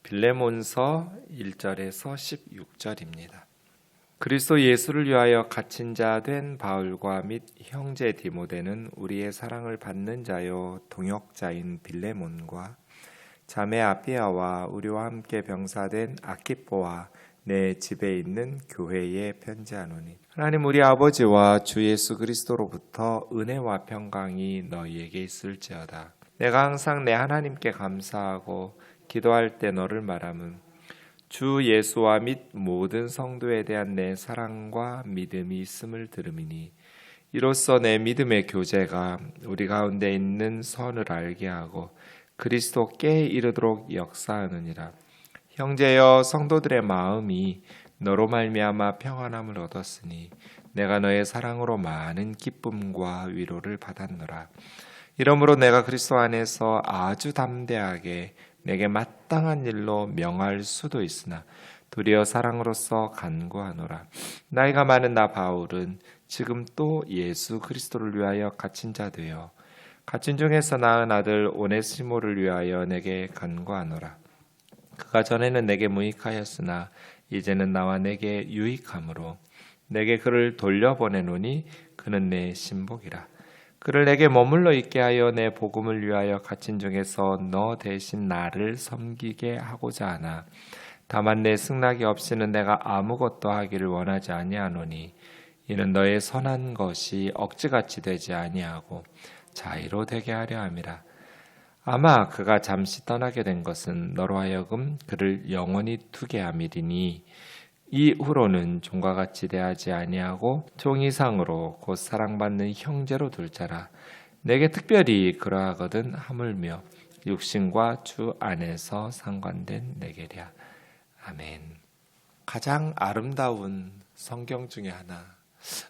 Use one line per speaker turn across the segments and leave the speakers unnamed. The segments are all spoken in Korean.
빌레몬서 1절에서 16절입니다. 그리스도 예수를 위하여 갇힌 자 된 바울과 및 형제 디모데는 우리의 사랑을 받는 자요 동역자인 빌레몬과 자매 아피아와 우리와 함께 병사된 아키뽀와 내 집에 있는 교회에 편지하노니 하나님 우리 아버지와 주 예수 그리스도로부터 은혜와 평강이 너희에게 있을지어다. 내가 항상 내 하나님께 감사하고 기도할 때 너를 말함은 주 예수와 및 모든 성도에 대한 내 사랑과 믿음이 있음을 들음이니 이로써 내 믿음의 교제가 우리 가운데 있는 선을 알게 하고 그리스도께 이르도록 역사하느니라. 형제여 성도들의 마음이 너로 말미암아 평안함을 얻었으니 내가 너의 사랑으로 많은 기쁨과 위로를 받았노라. 이러므로 내가 그리스도 안에서 아주 담대하게 내게 마땅한 일로 명할 수도 있으나 도리어 사랑으로서 간구하노라. 나이가 많은 나 바울은 지금 또 예수 그리스도를 위하여 갇힌 자 되어 갇힌 중에서 낳은 아들 오네시모를 위하여 내게 간구하노라. 그가 전에는 내게 무익하였으나 이제는 나와 내게 유익함으로 내게 그를 돌려보내노니 그는 내 신복이라. 그를 내게 머물러 있게 하여 내 복음을 위하여 갇힌 중에서 너 대신 나를 섬기게 하고자 하나 다만 내 승낙이 없이는 내가 아무것도 하기를 원하지 아니하노니 이는 너의 선한 것이 억지같이 되지 아니하고 자의로 되게 하려 함이라. 아마 그가 잠시 떠나게 된 것은 너로 하여금 그를 영원히 두게 함이리니 이후로는 종과 같이 대하지 아니하고 종 이상으로 곧 사랑받는 형제로 둘 자라. 내게 특별히 그러하거든 하물며 육신과 주 안에서 상관된 내게랴. 아멘. 가장 아름다운 성경 중에 하나.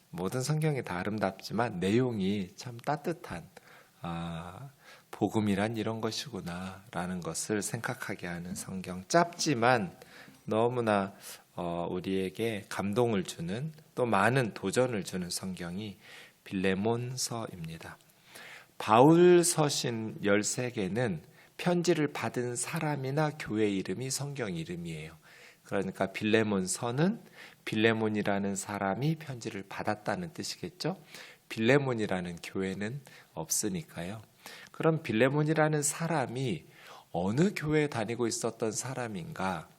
모든 성경이 다 아름답지만 내용이 참 따뜻한 복음이란 이런 것이구나 라는 것을 생각하게 하는 성경. 짧지만 너무나 우리에게 감동을 주는 또 많은 도전을 주는 성경이 빌레몬서입니다. 바울 서신 13개는 편지를 받은 사람이나 교회 이름이 성경 이름이에요. 그러니까 빌레몬서는 빌레몬이라는 사람이 편지를 받았다는 뜻이겠죠. 빌레몬이라는 교회는 없으니까요. 그럼 빌레몬이라는 사람이 어느 교회에 다니고 있었던 사람인가?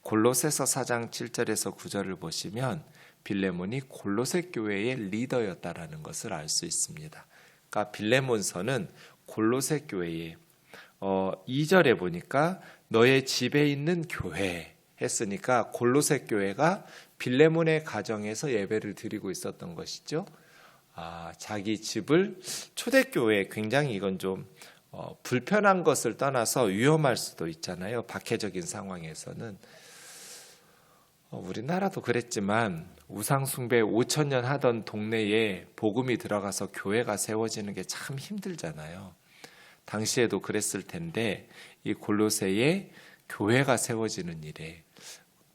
골로새서 4장 7절에서 9절을 보시면 빌레몬이 골로새 교회의 리더였다라는 것을 알 수 있습니다. 그러니까 빌레몬서는 골로새 교회에 2절에 보니까 너의 집에 있는 교회 했으니까 골로새 교회가 빌레몬의 가정에서 예배를 드리고 있었던 것이죠. 자기 집을 초대교회 굉장히 이건 좀 불편한 것을 떠나서 위험할 수도 있잖아요. 박해적인 상황에서는. 우리나라도 그랬지만 우상숭배 5,000년 하던 동네에 복음이 들어가서 교회가 세워지는 게 참 힘들잖아요. 당시에도 그랬을 텐데 이 골로새에 교회가 세워지는 일에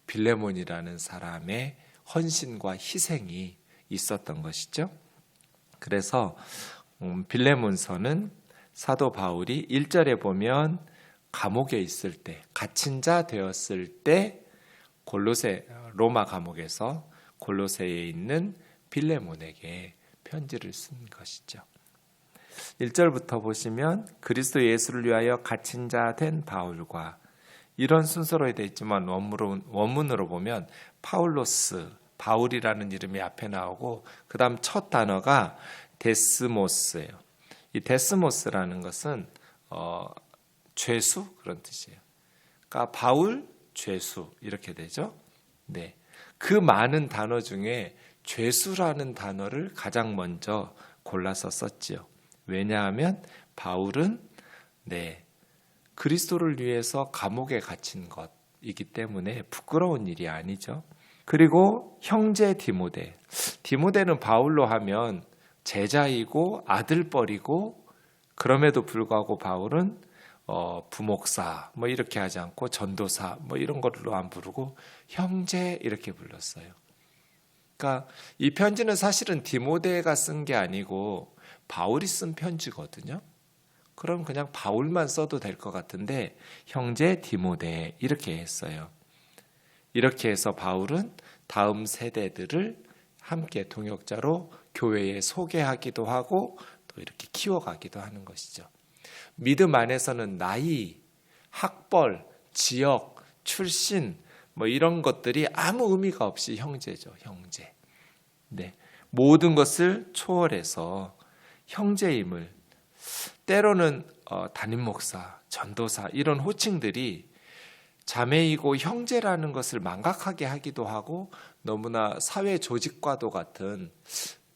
빌레몬이라는 사람의 헌신과 희생이 있었던 것이죠. 그래서 빌레몬서는 사도 바울이 1절에 보면 감옥에 있을 때, 갇힌 자 되었을 때 골로새 로마 감옥에서 골로새에 있는 빌레몬에게 편지를 쓴 것이죠. 1절부터 보시면 그리스도 예수를 위하여 갇힌 자 된 바울과 이런 순서로 되어 있지만 원문으로 보면 파울로스, 바울이라는 이름이 앞에 나오고 그 다음 첫 단어가 데스모스예요. 이 데스모스라는 것은 죄수 그런 뜻이에요. 그러니까 바울, 죄수 이렇게 되죠. 네, 그 많은 단어 중에 죄수라는 단어를 가장 먼저 골라서 썼지요. 왜냐하면 바울은 그리스도를 위해서 감옥에 갇힌 것이기 때문에 부끄러운 일이 아니죠. 그리고 형제 디모데는 바울로 하면 제자이고 아들뻘이고 그럼에도 불구하고 바울은 부목사 이렇게 하지 않고 전도사 이런 걸로 안 부르고 형제 이렇게 불렀어요. 그러니까 이 편지는 사실은 디모데가 쓴 게 아니고 바울이 쓴 편지거든요. 그럼 그냥 바울만 써도 될 것 같은데 형제 디모데 이렇게 했어요. 이렇게 해서 바울은 다음 세대들을 함께 동역자로 교회에 소개하기도 하고 또 이렇게 키워가기도 하는 것이죠. 믿음 안에서는 나이, 학벌, 지역, 출신 뭐 이런 것들이 아무 의미가 없이 형제죠. 형제. 네. 모든 것을 초월해서 형제임을 때로는 담임 목사, 전도사 이런 호칭들이 자매이고 형제라는 것을 망각하게 하기도 하고 너무나 사회 조직과도 같은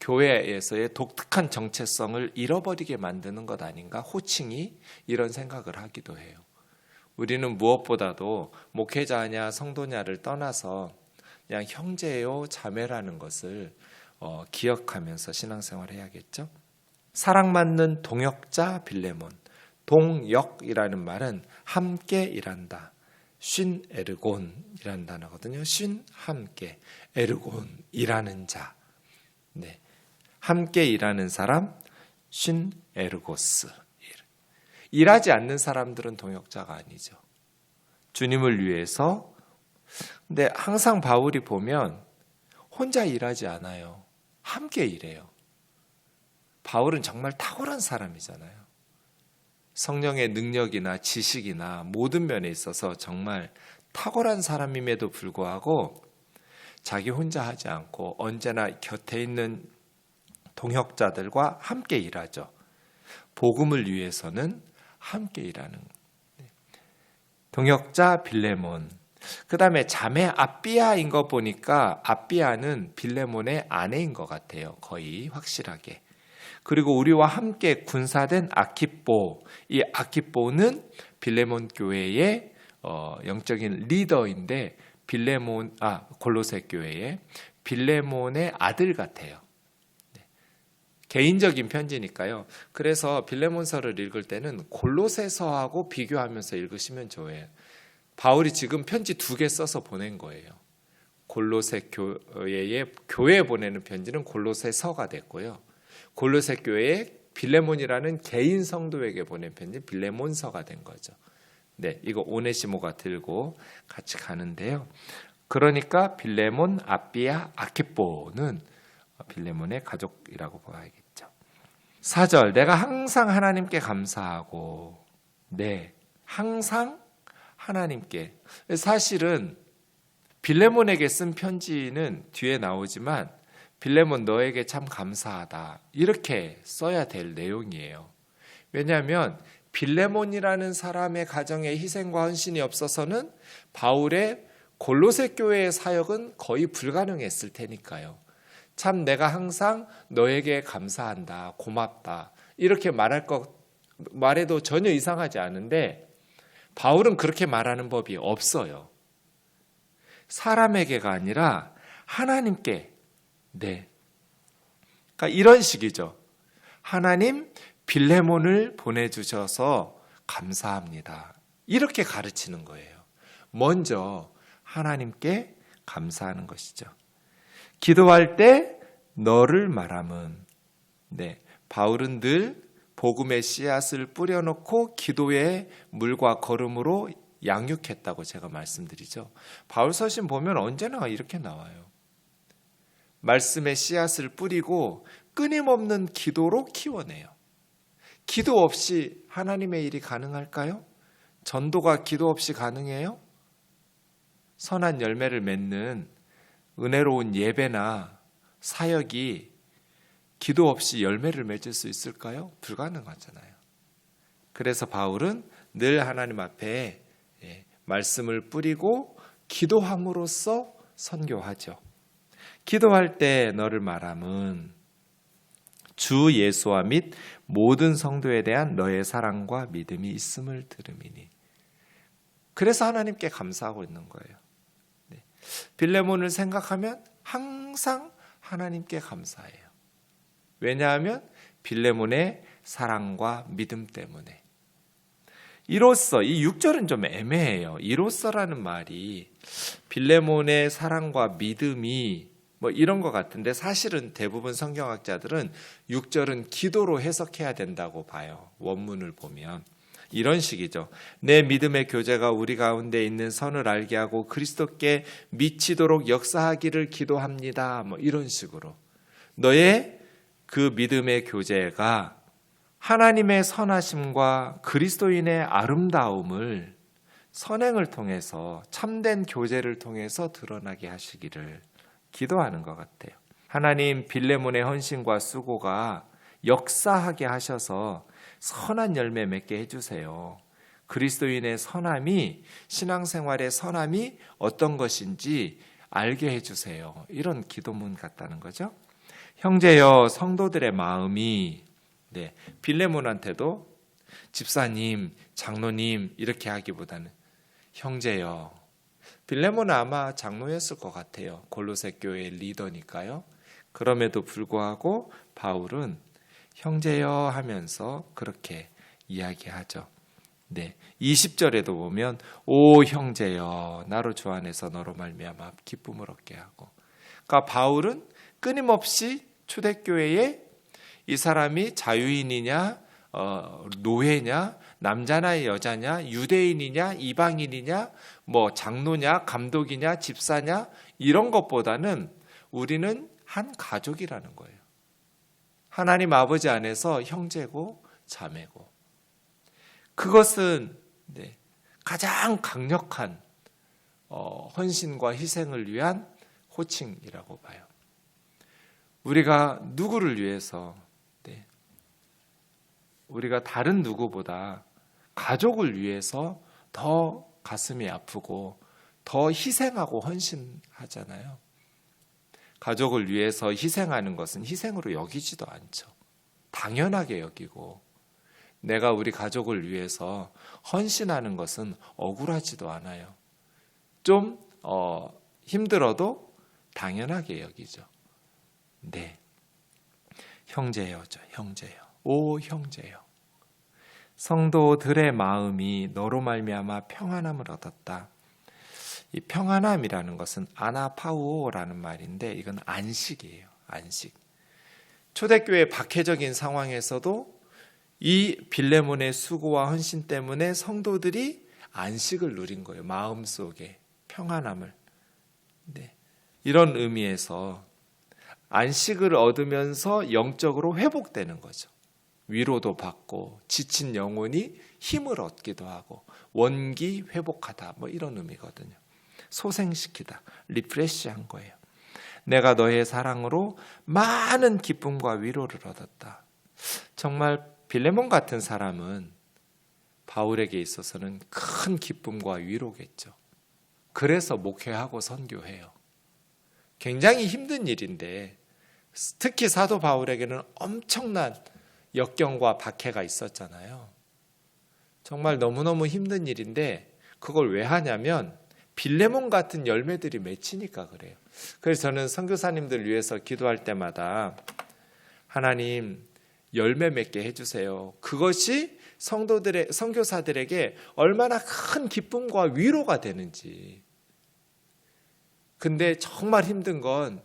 교회에서의 독특한 정체성을 잃어버리게 만드는 것 아닌가 호칭이 이런 생각을 하기도 해요. 우리는 무엇보다도 목회자냐 성도냐를 떠나서 그냥 형제요 자매라는 것을 기억하면서 신앙생활을 해야겠죠. 사랑받는 동역자 빌레몬. 동역이라는 말은 함께 일한다. 쉰 에르곤이라는 단어거든요. 쉰 함께, 에르곤 일하는 자. 네, 함께 일하는 사람, 쉰 에르고스. 일하지 않는 사람들은 동역자가 아니죠. 주님을 위해서. 근데 항상 바울이 보면 혼자 일하지 않아요. 함께 일해요. 바울은 정말 탁월한 사람이잖아요. 성령의 능력이나 지식이나 모든 면에 있어서 정말 탁월한 사람임에도 불구하고 자기 혼자 하지 않고 언제나 곁에 있는 동역자들과 함께 일하죠. 복음을 위해서는 함께 일하는 동역자 빌레몬. 그 다음에 자매 아비아인 거 보니까 아비아는 빌레몬의 아내인 것 같아요. 거의 확실하게. 그리고 우리와 함께 군사된 아키뽀. 이 아키뽀는 빌레몬 교회의 영적인 리더인데 골로새 교회의 빌레몬의 아들 같아요. 개인적인 편지니까요. 그래서 빌레몬서를 읽을 때는 골로새서하고 비교하면서 읽으시면 좋아요. 바울이 지금 편지 2개 써서 보낸 거예요. 골로새 교회에 보내는 편지는 골로새서가 됐고요. 골로새 교회에 빌레몬이라는 개인 성도에게 보낸 편지 빌레몬서가 된 거죠. 네, 이거 오네시모가 들고 같이 가는데요. 그러니까 빌레몬, 아비아, 아키뽀는 빌레몬의 가족이라고 봐야겠죠. 4절, 내가 항상 하나님께 감사하고. 네, 항상 하나님께. 사실은 빌레몬에게 쓴 편지는 뒤에 나오지만 빌레몬 너에게 참 감사하다 이렇게 써야 될 내용이에요. 왜냐하면 빌레몬이라는 사람의 가정에 희생과 헌신이 없어서는 바울의 골로새 교회의 사역은 거의 불가능했을 테니까요. 참 내가 항상 너에게 감사한다, 고맙다 이렇게 말해도 전혀 이상하지 않은데 바울은 그렇게 말하는 법이 없어요. 사람에게가 아니라 하나님께. 네. 그러니까 이런 식이죠. 하나님 빌레몬을 보내주셔서 감사합니다. 이렇게 가르치는 거예요. 먼저 하나님께 감사하는 것이죠. 기도할 때 너를 말함은. 네. 바울은 늘 복음의 씨앗을 뿌려놓고 기도의 물과 걸음으로 양육했다고 제가 말씀드리죠. 바울 서신 보면 언제나 이렇게 나와요. 말씀의 씨앗을 뿌리고 끊임없는 기도로 키워내요. 기도 없이 하나님의 일이 가능할까요? 전도가 기도 없이 가능해요? 선한 열매를 맺는 은혜로운 예배나 사역이 기도 없이 열매를 맺을 수 있을까요? 불가능하잖아요. 그래서 바울은 늘 하나님 앞에 말씀을 뿌리고 기도함으로써 선교하죠. 기도할 때 너를 말함은 주 예수와 및 모든 성도에 대한 너의 사랑과 믿음이 있음을 들음이니. 그래서 하나님께 감사하고 있는 거예요. 네. 빌레몬을 생각하면 항상 하나님께 감사해요. 왜냐하면 빌레몬의 사랑과 믿음 때문에. 이로써, 이 6절은 좀 애매해요. 이로써라는 말이 빌레몬의 사랑과 믿음이 뭐 이런 것 같은데 사실은 대부분 성경학자들은 6절은 기도로 해석해야 된다고 봐요. 원문을 보면 이런 식이죠. 내 믿음의 교제가 우리 가운데 있는 선을 알게 하고 그리스도께 미치도록 역사하기를 기도합니다. 뭐 이런 식으로 너의 그 믿음의 교제가 하나님의 선하심과 그리스도인의 아름다움을 선행을 통해서 참된 교제를 통해서 드러나게 하시기를 기도하는 것 같아요. 하나님 빌레몬의 헌신과 수고가 역사하게 하셔서 선한 열매 맺게 해주세요. 그리스도인의 선함이 신앙생활의 선함이 어떤 것인지 알게 해주세요. 이런 기도문 같다는 거죠. 형제여 성도들의 마음이 빌레몬한테도 집사님, 장로님 이렇게 하기보다는 형제여. 빌레몬은 아마 장로였을 것 같아요. 골로새 교회의 리더니까요. 그럼에도 불구하고 바울은 형제여 하면서 그렇게 이야기하죠. 20절에도 보면 오 형제여 나로 주 안에서 너로 말미암아 기쁨을 얻게 하고. 그러니까 바울은 끊임없이 초대교회에 이 사람이 자유인이냐 노예냐 남자냐 여자냐 유대인이냐 이방인이냐 뭐 장로냐 감독이냐 집사냐 이런 것보다는 우리는 한 가족이라는 거예요. 하나님 아버지 안에서 형제고 자매고 그것은 가장 강력한 헌신과 희생을 위한 호칭이라고 봐요. 우리가 누구를 위해서 우리가 다른 누구보다 가족을 위해서 더 가슴이 아프고 더 희생하고 헌신하잖아요. 가족을 위해서 희생하는 것은 희생으로 여기지도 않죠. 당연하게 여기고 내가 우리 가족을 위해서 헌신하는 것은 억울하지도 않아요. 좀 힘들어도 당연하게 여기죠. 형제여죠. 형제여. 오 형제여. 성도들의 마음이 너로 말미암아 평안함을 얻었다. 이 평안함이라는 것은 아나파우오라는 말인데 이건 안식이에요. 안식. 초대교회 박해적인 상황에서도 이 빌레몬의 수고와 헌신 때문에 성도들이 안식을 누린 거예요. 마음속에 평안함을. 이런 의미에서 안식을 얻으면서 영적으로 회복되는 거죠. 위로도 받고 지친 영혼이 힘을 얻기도 하고 원기 회복하다 뭐 이런 의미거든요. 소생시키다, 리프레시한 거예요. 내가 너의 사랑으로 많은 기쁨과 위로를 얻었다. 정말 빌레몬 같은 사람은 바울에게 있어서는 큰 기쁨과 위로겠죠. 그래서 목회하고 선교해요. 굉장히 힘든 일인데 특히 사도 바울에게는 엄청난 역경과 박해가 있었잖아요. 정말 너무너무 힘든 일인데 그걸 왜 하냐면 빌레몬 같은 열매들이 맺히니까 그래요. 그래서 저는 선교사님들 위해서 기도할 때마다 하나님 열매 맺게 해주세요. 그것이 선교사들에게 얼마나 큰 기쁨과 위로가 되는지. 근데 정말 힘든 건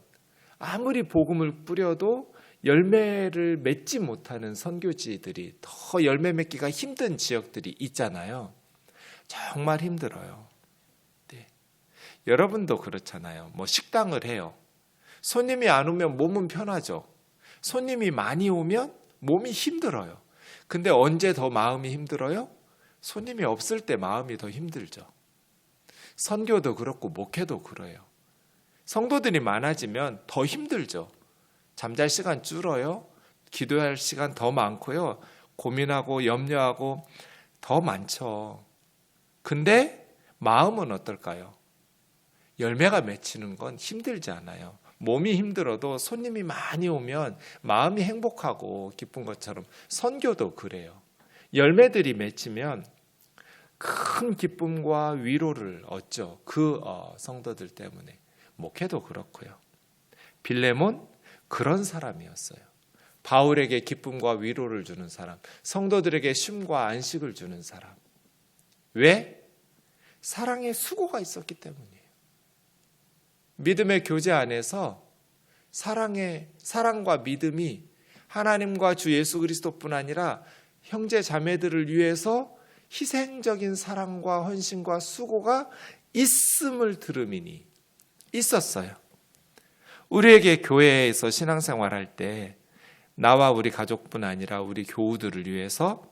아무리 복음을 뿌려도 열매를 맺지 못하는 선교지들이 더 열매 맺기가 힘든 지역들이 있잖아요. 정말 힘들어요. 여러분도 그렇잖아요. 뭐 식당을 해요. 손님이 안 오면 몸은 편하죠. 손님이 많이 오면 몸이 힘들어요. 근데 언제 더 마음이 힘들어요? 손님이 없을 때 마음이 더 힘들죠. 선교도 그렇고 목회도 그래요. 성도들이 많아지면 더 힘들죠. 잠잘 시간 줄어요. 기도할 시간 더 많고요. 고민하고 염려하고 더 많죠. 근데 마음은 어떨까요? 열매가 맺히는 건 힘들지 않아요. 몸이 힘들어도 손님이 많이 오면 마음이 행복하고 기쁜 것처럼 선교도 그래요. 열매들이 맺히면 큰 기쁨과 위로를 얻죠. 그 성도들 때문에. 목회도 그렇고요. 빌레몬 그런 사람이었어요. 바울에게 기쁨과 위로를 주는 사람, 성도들에게 쉼과 안식을 주는 사람. 왜? 사랑의 수고가 있었기 때문이에요. 믿음의 교제 안에서 사랑과 믿음이 하나님과 주 예수 그리스도뿐 아니라 형제 자매들을 위해서 희생적인 사랑과 헌신과 수고가 있음을 들음이니 있었어요. 우리에게 교회에서 신앙생활할 때 나와 우리 가족뿐 아니라 우리 교우들을 위해서,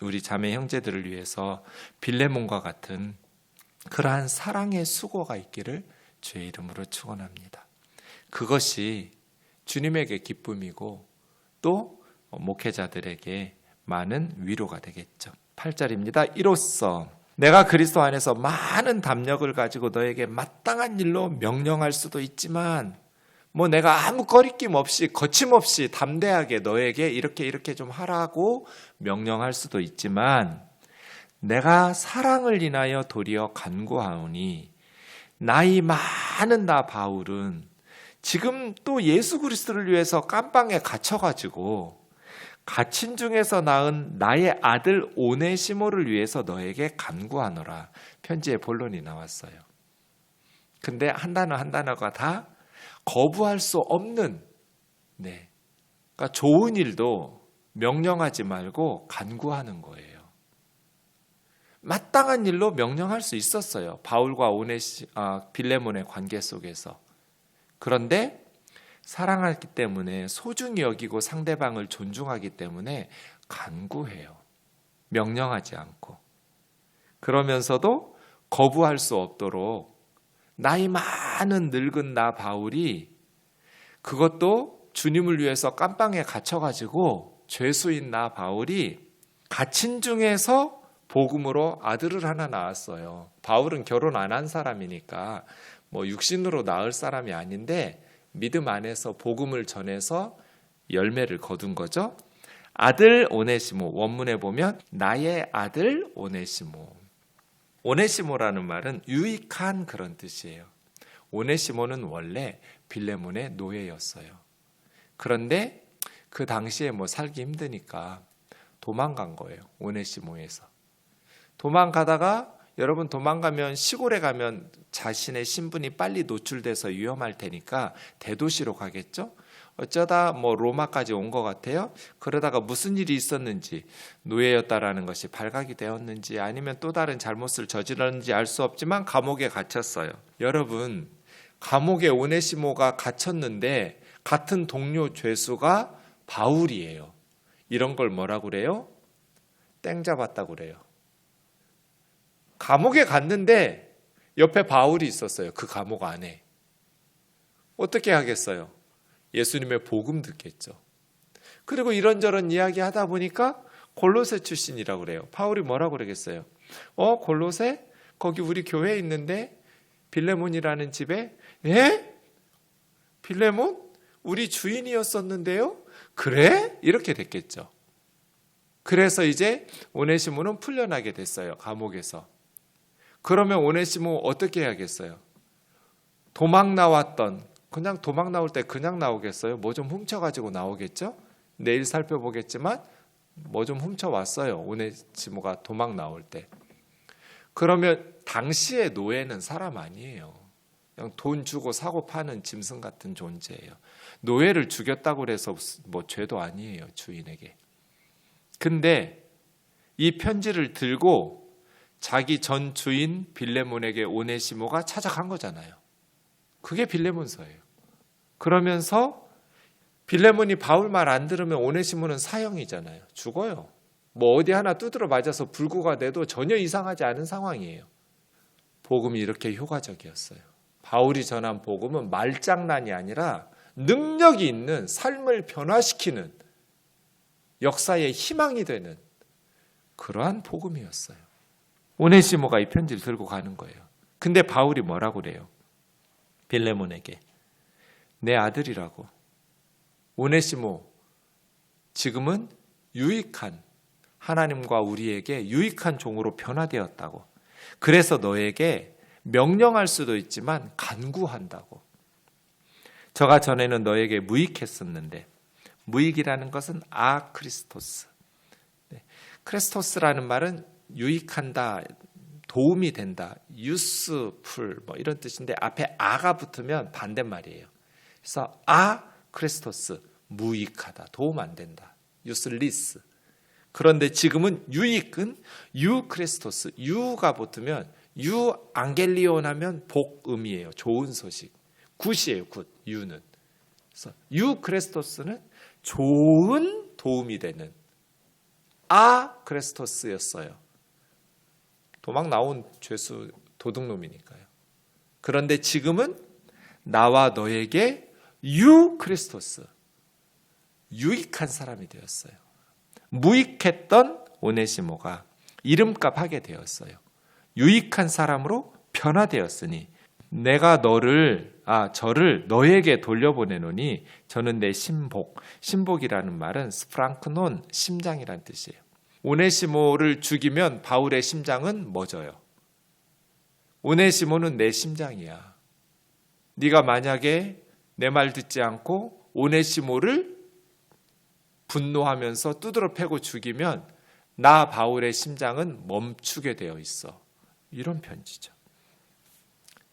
우리 자매 형제들을 위해서 빌레몬과 같은 그러한 사랑의 수고가 있기를 주의 이름으로 축원합니다. 그것이 주님에게 기쁨이고 또 목회자들에게 많은 위로가 되겠죠. 8절입니다. 이로써 내가 그리스도 안에서 많은 담력을 가지고 너에게 마땅한 일로 명령할 수도 있지만, 내가 아무 거리낌 없이 거침없이 담대하게 너에게 이렇게 좀 하라고 명령할 수도 있지만, 내가 사랑을 인하여 도리어 간구하오니 나이 많은 나 바울은 지금 또 예수 그리스도를 위해서 깜방에 갇혀가지고 갇힌 중에서 낳은 나의 아들 오네시모를 위해서 너에게 간구하노라. 편지의 본론이 나왔어요. 근데 한 단어가 다 거부할 수 없는, 그러니까 좋은 일도 명령하지 말고 간구하는 거예요. 마땅한 일로 명령할 수 있었어요. 바울과 빌레몬의 관계 속에서. 그런데 사랑하기 때문에, 소중히 여기고 상대방을 존중하기 때문에 간구해요. 명령하지 않고. 그러면서도 거부할 수 없도록 나이 많은 늙은 나 바울이, 그것도 주님을 위해서 깜방에 갇혀가지고 죄수인 나 바울이 갇힌 중에서 복음으로 아들을 하나 낳았어요. 바울은 결혼 안 한 사람이니까 육신으로 낳을 사람이 아닌데 믿음 안에서 복음을 전해서 열매를 거둔 거죠. 아들 오네시모, 원문에 보면 나의 아들 오네시모. 오네시모라는 말은 유익한 그런 뜻이에요. 오네시모는 원래 빌레몬의 노예였어요. 그런데 그 당시에 살기 힘드니까 도망간 거예요. 오네시모에서. 도망가다가, 여러분 도망가면, 시골에 가면 자신의 신분이 빨리 노출돼서 위험할 테니까 대도시로 가겠죠. 어쩌다 로마까지 온 것 같아요. 그러다가 무슨 일이 있었는지, 노예였다라는 것이 발각이 되었는지 아니면 또 다른 잘못을 저질렀는지 알 수 없지만 감옥에 갇혔어요. 여러분, 감옥에 오네시모가 갇혔는데 같은 동료 죄수가 바울이에요. 이런 걸 뭐라고 그래요? 땡 잡았다고 그래요. 감옥에 갔는데 옆에 바울이 있었어요. 그 감옥 안에. 어떻게 하겠어요? 예수님의 복음 듣겠죠. 그리고 이런저런 이야기 하다 보니까 골로새 출신이라고 그래요. 바울이 뭐라고 그러겠어요? 골로새? 거기 우리 교회에 있는데 빌레몬이라는 집에? 예? 빌레몬? 우리 주인이었었는데요? 그래? 이렇게 됐겠죠. 그래서 이제 오네시모는 풀려나게 됐어요. 감옥에서. 그러면 오네시모 어떻게 해야겠어요? 도망 나왔던, 그냥 도망 나올 때 그냥 나오겠어요? 뭐 좀 훔쳐가지고 나오겠죠? 내일 살펴보겠지만 뭐 좀 훔쳐왔어요. 오네시모가 도망 나올 때. 그러면 당시의 노예는 사람 아니에요. 그냥 돈 주고 사고 파는 짐승 같은 존재예요. 노예를 죽였다고 해서 죄도 아니에요. 주인에게. 근데 이 편지를 들고 자기 전 주인 빌레몬에게 오네시모가 찾아간 거잖아요. 그게 빌레몬서예요. 그러면서 빌레몬이 바울 말 안 들으면 오네시모는 사형이잖아요. 죽어요. 어디 하나 두드러 맞아서 불구가 돼도 전혀 이상하지 않은 상황이에요. 복음이 이렇게 효과적이었어요. 바울이 전한 복음은 말장난이 아니라 능력이 있는, 삶을 변화시키는, 역사의 희망이 되는 그러한 복음이었어요. 오네시모가 이 편지를 들고 가는 거예요. 근데 바울이 뭐라고 그래요? 빌레몬에게. 내 아들이라고. 오네시모, 지금은 유익한, 하나님과 우리에게 유익한 종으로 변화되었다고. 그래서 너에게 명령할 수도 있지만 간구한다고. 저가 전에는 너에게 무익했었는데, 무익이라는 것은 크리스토스. 크리스토스라는 말은 유익한다, 도움이 된다, useful 이런 뜻인데 앞에 아가 붙으면 반대말이에요. 그래서 크리스토스, 무익하다, 도움 안 된다, useless. 그런데 지금은 유익은 크리스토스, 유가 붙으면 안겔리온 하면 복음이에요. 좋은 소식. 굿이에요. 굿. 유는. 그래서 크리스토스는 좋은 도움이 되는 크리스토스였어요. 도망 나온 죄수 도둑놈이니까요. 그런데 지금은 나와 너에게 크리스토스, 유익한 사람이 되었어요. 무익했던 오네시모가 이름값 하게 되었어요. 유익한 사람으로 변화되었으니 내가 저를 너에게 돌려보내노니 저는 내 신복이라는 말은 스프랑크논, 심장이란 뜻이에요. 오네시모를 죽이면 바울의 심장은 멎어요. 오네시모는 내 심장이야. 네가 만약에 내 말 듣지 않고 오네시모를 분노하면서 두드러 패고 죽이면 나 바울의 심장은 멈추게 되어 있어. 이런 편지죠.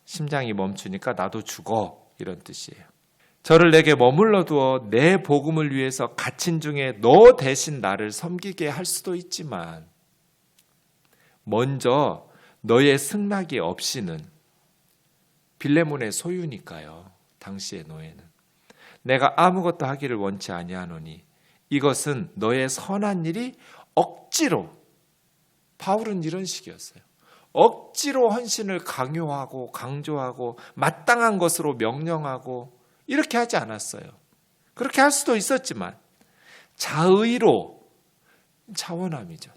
심장이 멈추니까 나도 죽어, 이런 뜻이에요. 저를 내게 머물러 두어 내 복음을 위해서 갇힌 중에 너 대신 나를 섬기게 할 수도 있지만 먼저 너의 승낙이 없이는, 빌레몬의 소유니까요. 당시의 노예는. 내가 아무것도 하기를 원치 아니하노니 이것은 너의 선한 일이 억지로, 바울은 이런 식이었어요. 억지로 헌신을 강요하고 강조하고 마땅한 것으로 명령하고 이렇게 하지 않았어요. 그렇게 할 수도 있었지만 자의로, 자원함이죠.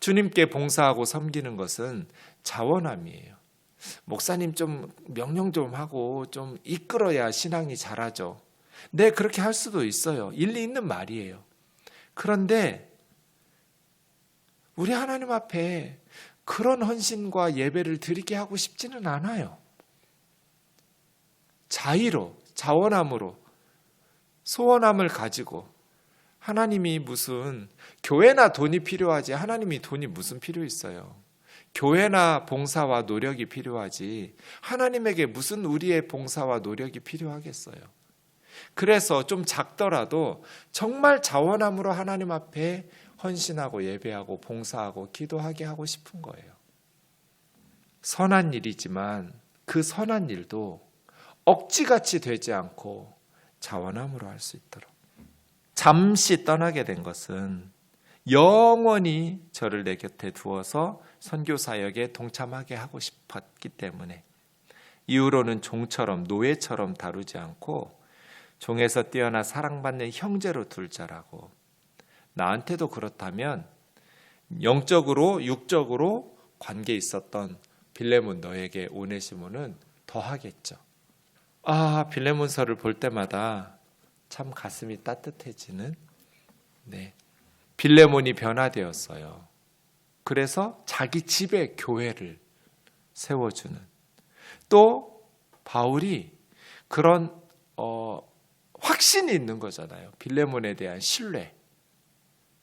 주님께 봉사하고 섬기는 것은 자원함이에요. 목사님 좀 명령 좀 하고 좀 이끌어야 신앙이 자라죠. 네, 그렇게 할 수도 있어요. 일리 있는 말이에요. 그런데 우리 하나님 앞에 그런 헌신과 예배를 드리게 하고 싶지는 않아요. 자의로, 자원함으로, 소원함을 가지고, 하나님이 무슨, 교회나 돈이 필요하지 하나님이 돈이 무슨 필요 있어요. 교회나 봉사와 노력이 필요하지 하나님에게 무슨 우리의 봉사와 노력이 필요하겠어요. 그래서 좀 작더라도 정말 자원함으로 하나님 앞에 헌신하고 예배하고 봉사하고 기도하게 하고 싶은 거예요. 선한 일이지만 그 선한 일도 억지같이 되지 않고 자원함으로 할 수 있도록. 잠시 떠나게 된 것은 영원히 저를 내 곁에 두어서 선교 사역에 동참하게 하고 싶었기 때문에, 이후로는 종처럼 노예처럼 다루지 않고 종에서 뛰어나 사랑받는 형제로 둘 자라고. 나한테도 그렇다면 영적으로 육적으로 관계 있었던 빌레몬 너에게 오네시모는 더 하겠죠. 빌레몬서를 볼 때마다 참 가슴이 따뜻해지는, 빌레몬이 변화되었어요. 그래서 자기 집에 교회를 세워주는, 또 바울이 그런 확신이 있는 거잖아요. 빌레몬에 대한 신뢰.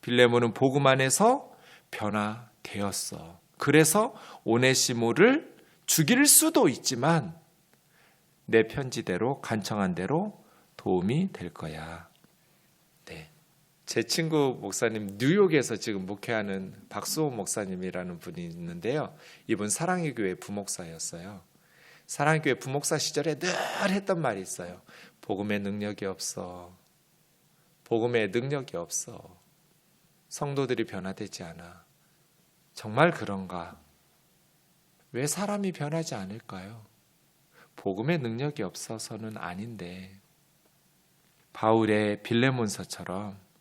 빌레몬은 복음 안에서 변화되었어. 그래서 오네시모를 죽일 수도 있지만 내 편지대로, 간청한 대로 도움이 될 거야. 제 친구 목사님, 뉴욕에서 지금 목회하는 박수호 목사님이라는 분이 있는데요. 이분 사랑의 교회 부목사였어요. 사랑의 교회 부목사 시절에 늘 했던 말이 있어요. 복음의 능력이 없어. 복음의 능력이 없어. 성도들이 변화되지 않아. 정말 그런가? 왜 사람이 변하지 않을까요? 복음의 능력이 없어서는 아닌데, 바울의 빌레몬서처럼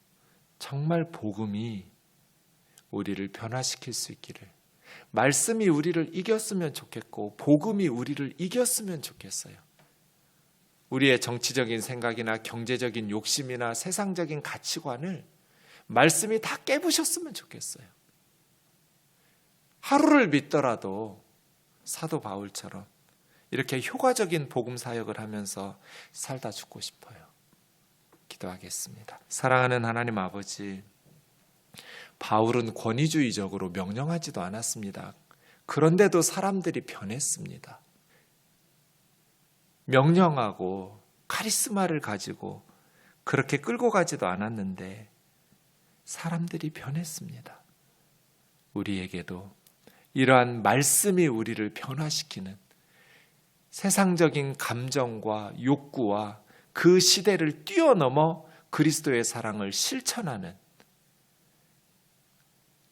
정말 복음이 우리를 변화시킬 수 있기를, 말씀이 우리를 이겼으면 좋겠고 복음이 우리를 이겼으면 좋겠어요. 우리의 정치적인 생각이나 경제적인 욕심이나 세상적인 가치관을 말씀이 다 깨부셨으면 좋겠어요. 하루를 믿더라도 사도 바울처럼 이렇게 효과적인 복음 사역을 하면서 살다 죽고 싶어요. 기도하겠습니다. 사랑하는 하나님 아버지, 바울은 권위주의적으로 명령하지도 않았습니다. 그런데도 사람들이 변했습니다. 명령하고 카리스마를 가지고 그렇게 끌고 가지도 않았는데 사람들이 변했습니다. 우리에게도 이러한 말씀이 우리를 변화시키는, 세상적인 감정과 욕구와 그 시대를 뛰어넘어 그리스도의 사랑을 실천하는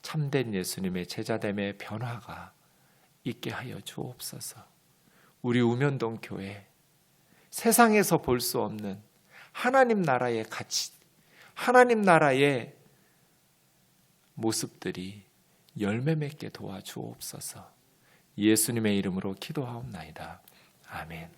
참된 예수님의 제자됨의 변화가 있게 하여 주옵소서. 우리 우면동 교회, 세상에서 볼 수 없는 하나님 나라의 가치, 하나님 나라의 모습들이 열매 맺게 도와주옵소서. 예수님의 이름으로 기도하옵나이다. 아멘.